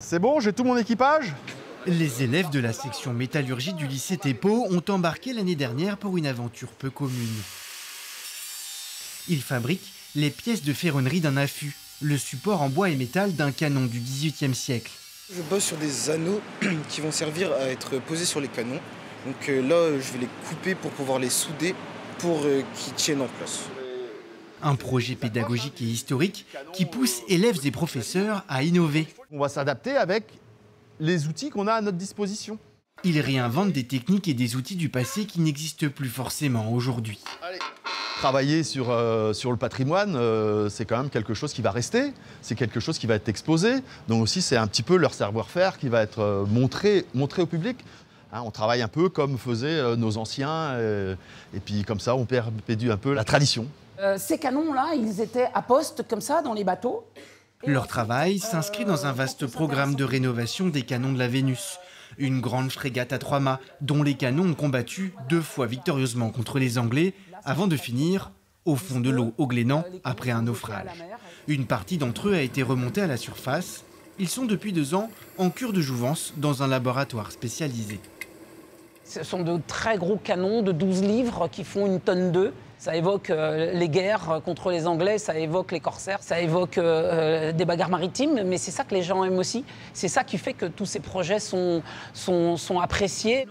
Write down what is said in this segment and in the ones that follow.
C'est bon, j'ai tout mon équipage? Les élèves de la section métallurgie du lycée Thépaut ont embarqué l'année dernière pour une aventure peu commune. Ils fabriquent les pièces de ferronnerie d'un affût, le support en bois et métal d'un canon du XVIIIe siècle. Je bosse sur des anneaux qui vont servir à être posés sur les canons. Donc là, je vais les couper pour pouvoir les souder pour qu'ils tiennent en place. Un projet pédagogique et historique qui pousse élèves et professeurs à innover. On va s'adapter avec les outils qu'on a à notre disposition. Ils réinventent des techniques et des outils du passé qui n'existent plus forcément aujourd'hui. Travailler sur le patrimoine, c'est quand même quelque chose qui va rester, c'est quelque chose qui va être exposé. Donc aussi, c'est un petit peu leur savoir-faire qui va être montré au public. Hein, on travaille un peu comme faisaient nos anciens, et puis comme ça, on perpétue un peu la tradition. Ces canons-là, ils étaient à poste comme ça dans les bateaux. Leur travail s'inscrit dans un vaste programme de rénovation des canons de la Vénus. Une grande frégate à 3 mâts dont les canons ont combattu 2 fois victorieusement contre les Anglais avant de finir au fond de l'eau au Glénan après un naufrage. Une partie d'entre eux a été remontée à la surface. Ils sont depuis 2 ans en cure de jouvence dans un laboratoire spécialisé. Ce sont de très gros canons de 12 livres qui font 1,2 tonnes. Ça évoque les guerres contre les Anglais, ça évoque les corsaires, ça évoque des bagarres maritimes, mais c'est ça que les gens aiment aussi. C'est ça qui fait que tous ces projets sont appréciés.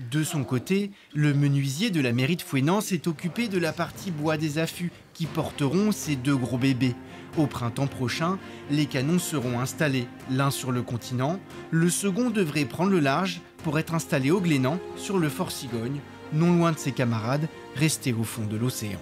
De son côté, le menuisier de la mairie de Fouesnant s'est occupé de la partie bois des affûts qui porteront ces 2 gros bébés. Au printemps prochain, les canons seront installés, l'un sur le continent, le second devrait prendre le large pour être installé au Glénan sur le fort Cigogne, non loin de ses camarades restés au fond de l'océan.